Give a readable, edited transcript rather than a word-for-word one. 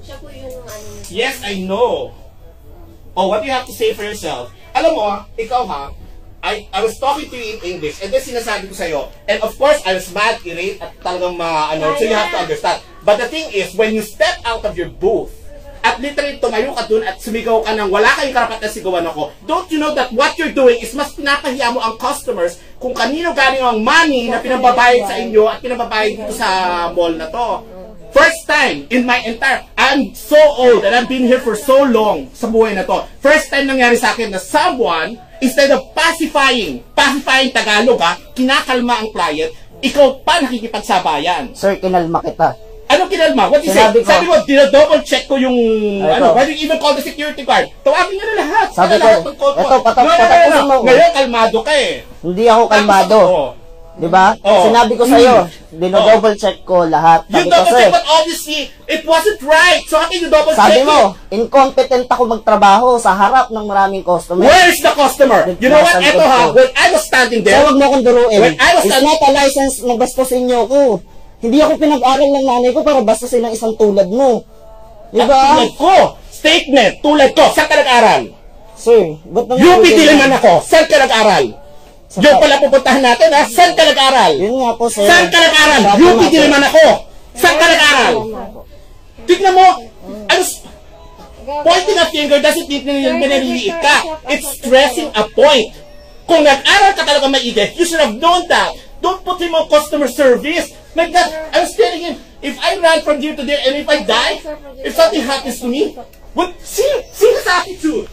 Siya po yung ano. Yes, I know. Oh, what do you have to say for yourself? Alam mo, ikaw ha, I was talking to you in English, and then sinasabi ko sa'yo, and of course, I was mad, irate, at talagang so you have to understand. But the thing is, when you step out of your booth, at literally tumayo ka dun at sumigaw ka ng wala kayong karapat na sigawan ako, don't you know that what you're doing is mas pinapahiya mo ang customers kung kanino galing ang money na pinababayad sa inyo at pinababayad dito sa mall na to. First time in my entire, I'm so old and I've been here for so long sa buhay na to. First time nangyari sa akin na someone, instead of pacifying Tagalog ha, kinakalma ang client, ikaw pa nakikipagsabayan. Sir, kinalma kita. Anong kinalma? What you say? Sabi mo, double check ko yung, why do you even call the security guard? Tawagin nyo na lahat. Sabi ko, eto, patapusin mo. Ngayon, kalmado ka eh. Hindi ako kalmado. Diba? Sinabi ko sa'yo, dino-double check ko lahat. You double check, but obviously, it wasn't right. So, how can you double check? Sabi mo, incompetent ako magtrabaho sa harap ng maraming customer. Where's the customer? You know what? Eto ha, when I was standing there, so, wag mo akong duruin. It's not a license na bastusin nyo ko. Hindi ako pinag-aral ng nanay ko para bastusin ng isang tulad mo. Diba? Tulad ko. Statement. Tulad ko. Saan ka nag-aral? Sir, ba't naman UP Diliman ako. Saan ka nag-aral? Yung pala pupuntahan natin ha. Saan ka nag-aral? Yun nga po, sir. Saan ka nag-aral? UP Diliman ako. Saan ka nag-aral? Tignan mo. Pointing a finger doesn't mean na minaliliit ka. It's stressing a point. Kung nag-aral ka talaga maigi, you should have known that. Don't put him on customer service. Like that, I was telling him, if I run from here to there and if I die, if something happens to me, what? See his attitude.